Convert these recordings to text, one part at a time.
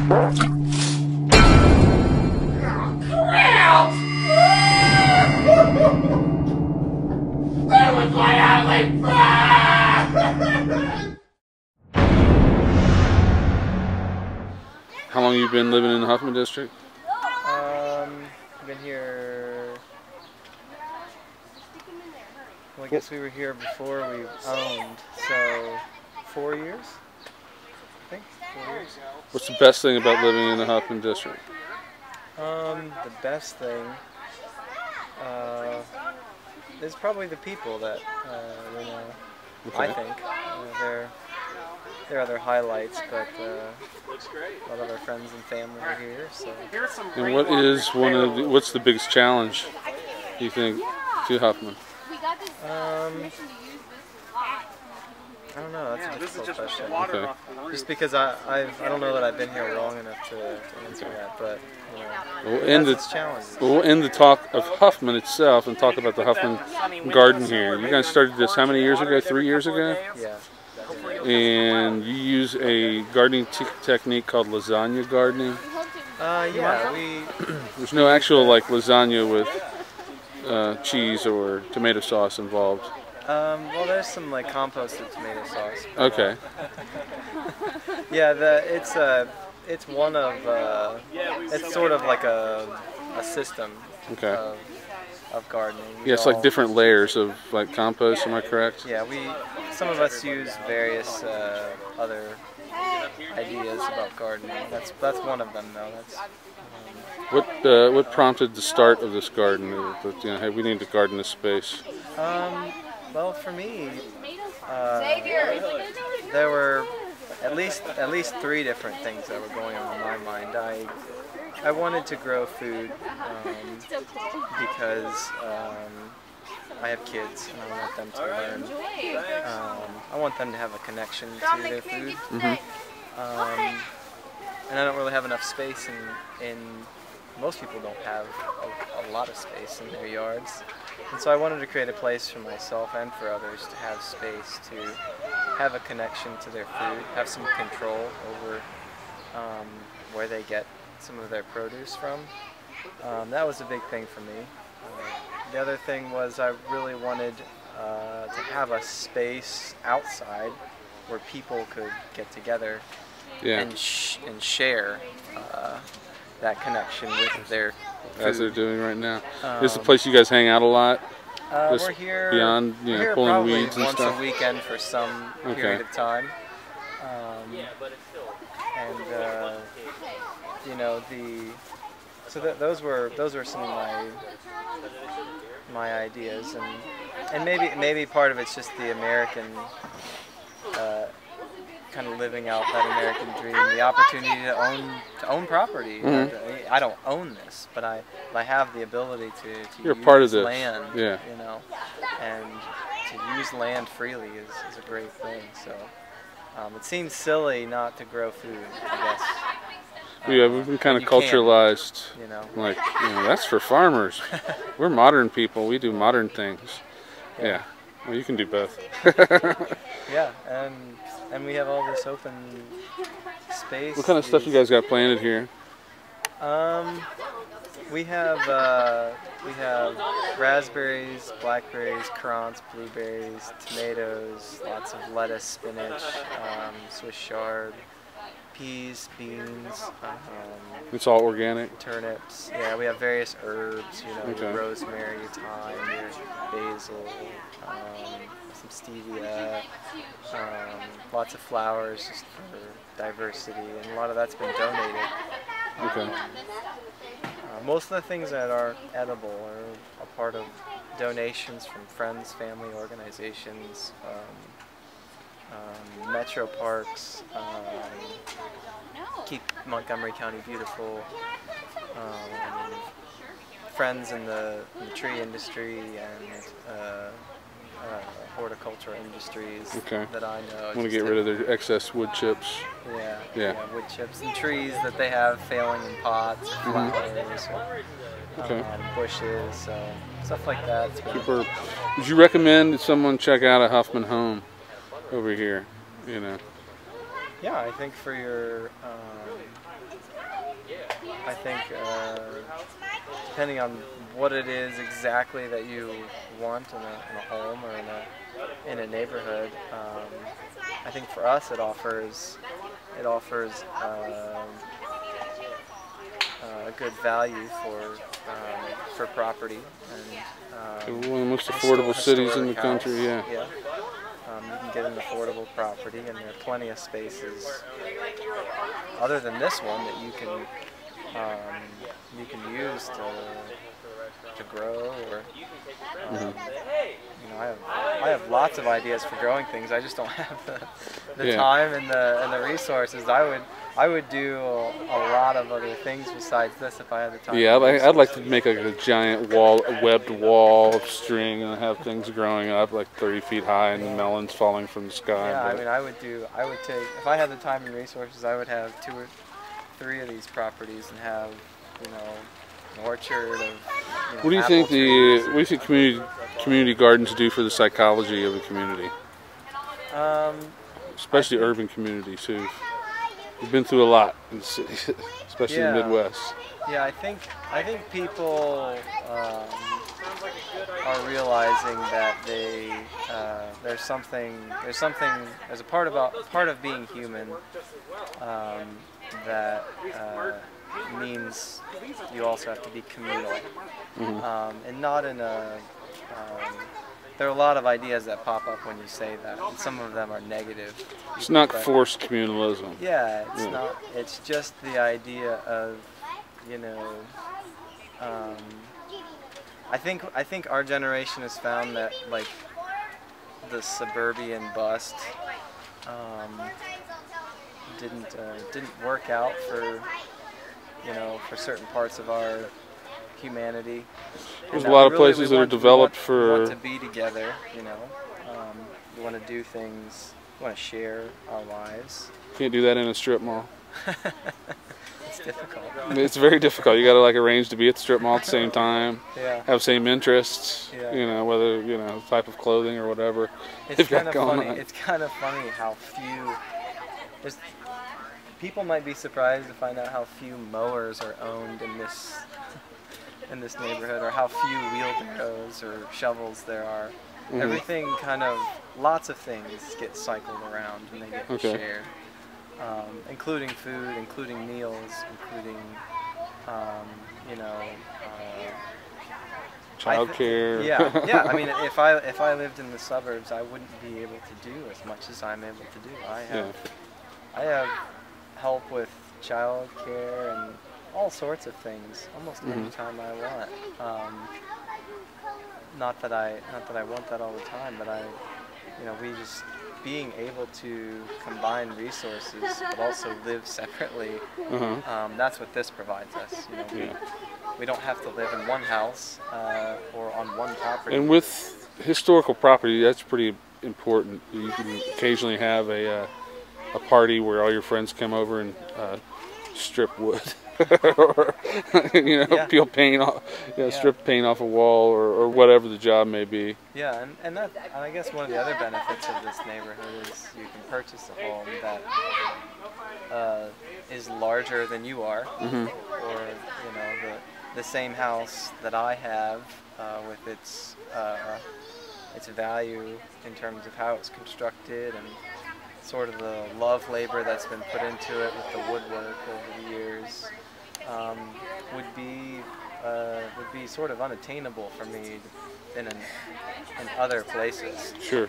Crap! That was my only friend! How long have you been living in the Huffman District? I've been here. Well, I guess we were here before we owned, so 4 years? I think 4 years. What's the best thing about living in the Huffman District? The best thing is probably the people that you know. Okay. I think there are other highlights, but a lot of our friends and family are here. So. And what is what's the biggest challenge you think to Huffman? I don't know. That's a difficult question. Okay. Just because I don't know that I've been here long enough to answer that, but you know, We'll end the talk of Huffman itself and talk about the Huffman Garden here. You guys started this how many years ago? 3 years ago? Yeah. And you use a gardening technique called lasagna gardening. Yeah, There's no actual like lasagna with cheese or tomato sauce involved. well, there's some like composted tomato sauce. Okay. Yeah, it's one of it's sort of like a system Okay. of gardening. Yeah, it's like different layers of like compost. Am I correct? Yeah, some of us use various other ideas about gardening. That's one of them though. What prompted the start of this garden? That, you know, hey, we need to garden this space. Well, for me, there were at least 3 different things that were going on in my mind. I wanted to grow food because I have kids and I want them to learn. I want them to have a connection to their food. And I don't really have enough space in most people don't have a lot of space in their yards. And so I wanted to create a place for myself and for others to have space to have a connection to their food, have some control over where they get some of their produce from. That was a big thing for me. The other thing was I really wanted to have a space outside where people could get together and share that connection with their food. As they're doing right now. This is a place you guys hang out a lot? We're here beyond, you know, pulling probably weeds and once stuff? a weekend for some period of time. You know, those were some of my ideas, and maybe part of it's just the American kind of living out that American dream, the opportunity to own property. I don't own this, but I have the ability to You're use part of this. land, Yeah. you know, and to use land freely is a great thing. So it seems silly not to grow food, I guess. Yeah, we've been kind of culturalized. You know, Like, you know, that's for farmers. We're modern people. We do modern things. Yeah. Well, you can do both. Yeah, and we have all this open space. What kind of stuff you guys got planted here? We have raspberries, blackberries, currants, blueberries, tomatoes, lots of lettuce, spinach, Swiss chard, peas, beans. It's all organic? Turnips. Yeah, we have various herbs, you know, Okay. rosemary, thyme, basil, some stevia, lots of flowers just for diversity, and a lot of that's been donated. Okay. Most of the things that are edible are a part of donations from friends, family, organizations, metro parks, keep Montgomery County beautiful, friends in the tree industry and horticulture industries that I know. Want to get rid of their excess wood chips. Yeah, wood chips and trees that they have failing in pots, flowers, or, bushes, stuff like that. Super. Would you recommend that someone check out a Huffman home over here? You know. Yeah, I think for your think depending on what it is exactly that you want in a home or in a neighborhood, I think for us it offers a good value for property and one of the most affordable cities in the country. Yeah. You can get an affordable property, and there are plenty of spaces other than this one that you can use to grow or. You know, I have lots of ideas for growing things. I just don't have the time and the resources. I would do a lot of other things besides this if I had the time. Yeah, I'd like to make like a giant webbed wall of string and have things growing up like 30 feet high and melons falling from the sky. Yeah, I mean, I would take, if I had the time and resources, I would have 2 or 3 of these properties and have, you know, an orchard of, you know, what do you think community gardens do for the psychology of a community? Especially urban communities who've been through a lot in the city, especially in the Midwest. Yeah, I think people are realizing that there's a part of being human that means you also have to be communal, and not in a. There are a lot of ideas that pop up when you say that, and some of them are negative. It's not forced communalism. Yeah, it's not. It's just the idea of, you know. I think our generation has found that, like, the suburban bust didn't work out for, you know, for certain parts of our humanity. There's a lot of places that are developed for. We want to be together, you know. We want to do things. We want to share our lives. Can't do that in a strip mall. It's difficult. It's very difficult. You got to like arrange to be at the strip mall at the same time. Yeah. Have same interests. Yeah. You know, whether type of clothing or whatever. It's kind of funny. It's kind of funny how few. People might be surprised to find out how few mowers are owned in this neighborhood, or how few wheelbarrows or shovels there are. Everything lots of things get cycled around and they get shared, including food, including meals, including, childcare. Yeah. I mean, if I lived in the suburbs, I wouldn't be able to do as much as I'm able to do. I have help with childcare and all sorts of things almost any time I want. Not that I want that all the time, but we just being able to combine resources but also live separately. That's what this provides us. We don't have to live in one house or on one property. And with historical property, that's pretty important. You can occasionally have a party where all your friends come over and strip wood. Or peel paint off, strip paint off a wall, or whatever the job may be. Yeah, and I guess one of the other benefits of this neighborhood is you can purchase a home that is larger than you are, or the same house that I have with its value in terms of how it's constructed and sort of the love labor that's been put into it with the woodwork over the years. Would be sort of unattainable for me in other places. Sure.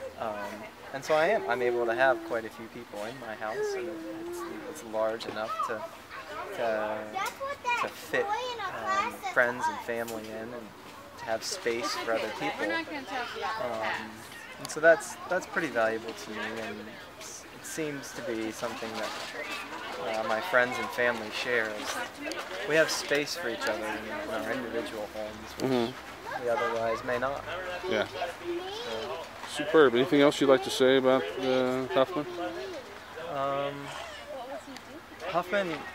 And so I'm able to have quite a few people in my house, and it's large enough to fit friends and family in, and to have space for other people. And so that's pretty valuable to me, and it seems to be something that my friends and family share. We have space for each other in our individual homes, which we otherwise may not. Yeah. Superb. Anything else you'd like to say about Huffman?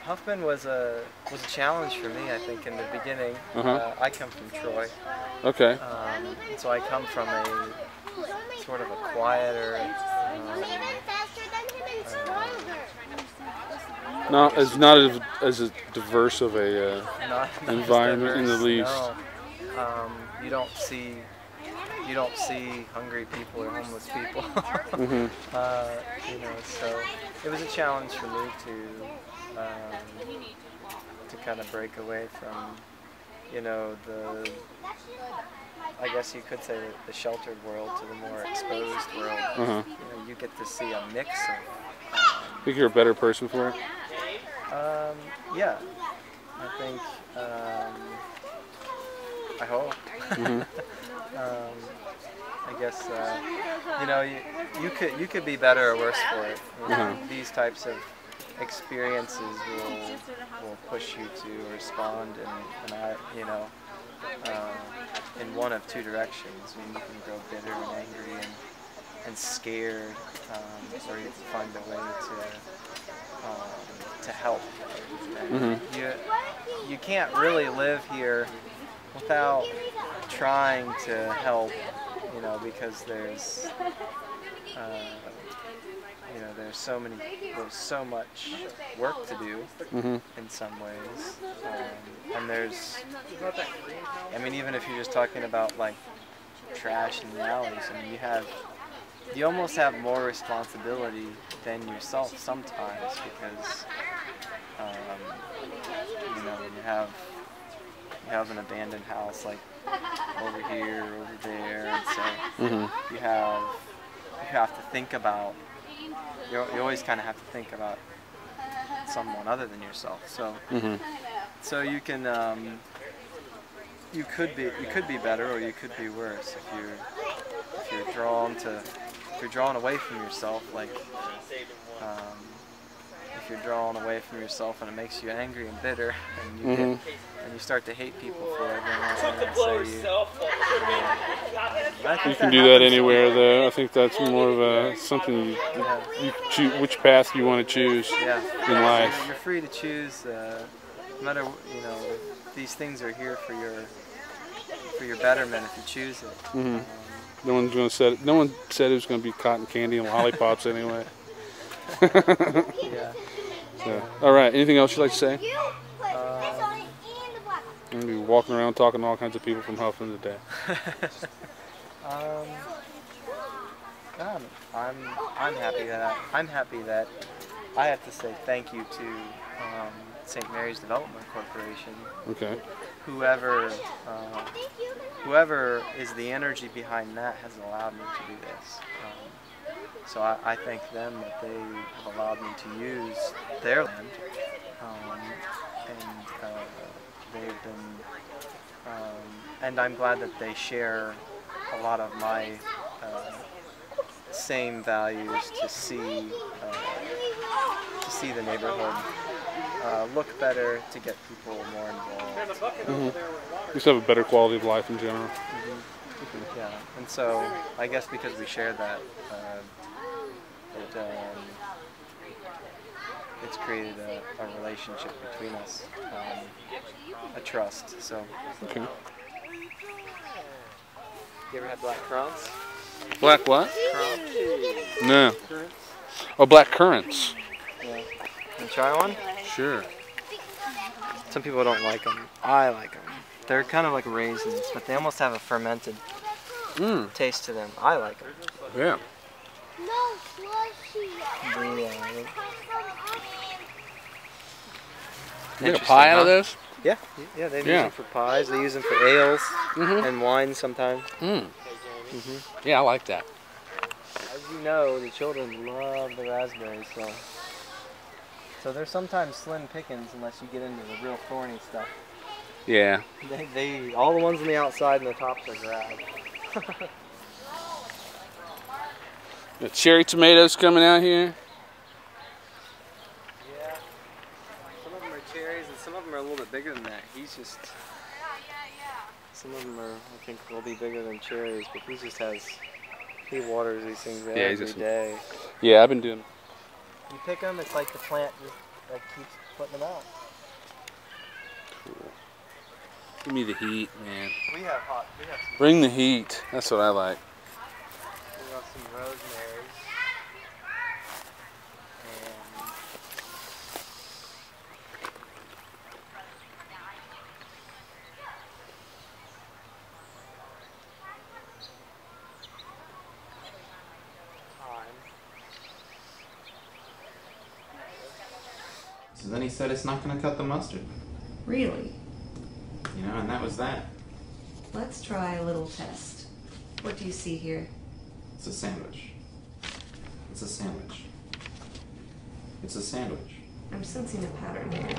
Huffman was a challenge for me, I think, in the beginning. I come from Troy. Okay. So I come from a sort of a quieter, not as diverse of a not environment in the diverse, least. No. You don't see hungry people or homeless people. Mm-hmm. You know, so it was a challenge for me to kind of break away from, you know, I guess you could say the sheltered world to the more exposed world. Uh-huh. You know, you get to see a mix of. Think you're a better person for it? Yeah, I think. I hope. Mm-hmm. I guess you know, you could be better or worse for it. You know, these types of experiences will push you to respond, and I, you know, in one of two directions. I mean, you can grow bitter and angry and scared, or you can find a way to help. And you can't really live here without trying to help, you know, because there's you know, there's so much work to do in some ways, and I mean, even if you're just talking about like trash in the alleys, I mean, you almost have more responsibility than yourself sometimes, because you know, you have an abandoned house like over here, over there, and so you have to think about, you always kind of have to think about someone other than yourself. So so you can you could be better, or you could be worse if you're drawn away from yourself, like if you're drawn away from yourself and it makes you angry and bitter, and you start to hate people for it, then you can do that anywhere, though. I think that's more of a something you choose, which path you want to choose in life. You're free to choose. No matter, you know, these things are here for your betterment if you choose it. No one said it was going to be cotton candy and lollipops anyway. Yeah. So, all right. Anything else you'd like to say? I'm gonna be walking around talking to all kinds of people from Huffman today. I'm happy that I have to say thank you to St. Mary's Development Corporation. Okay. Whoever is the energy behind that has allowed me to do this. So I thank them that they have allowed me to use their land, and they've been, and I'm glad that they share a lot of my same values to see the neighborhood look better, to get people more involved. Just have a better quality of life in general. Yeah, and so I guess because we share that, it's created a relationship between us, a trust. So. Okay. You ever had black currants? Black what? Currants? No. Currants? Oh, black currants. Yeah. You try one? Sure. Some people don't like them. I like them. They're kind of like raisins, but they almost have a fermented taste to them. I like them. Yeah. You make a pie out of those? Yeah, they use them for pies. They use them for ales and wine sometimes. Yeah, I like that. As you know, the children love the raspberries, so they're sometimes slim pickings unless you get into the real thorny stuff. Yeah. They all the ones on the outside and the tops are grabbed. The cherry tomatoes coming out here. Yeah. Some of them are cherries and some of them are a little bit bigger than that. Some of them are, I think, will be bigger than cherries, but he waters these things every day. Yeah, I've been doing. You pick them, it's like the plant just like keeps putting them out. Cool. Give me the heat, man. We have Bring the heat. That's what I like. We have some rosemary. And So then he said it's not going to cut the mustard. Really? You know, and that was that. Let's try a little test. What do you see here? It's a sandwich. It's a sandwich. It's a sandwich. I'm sensing a pattern here.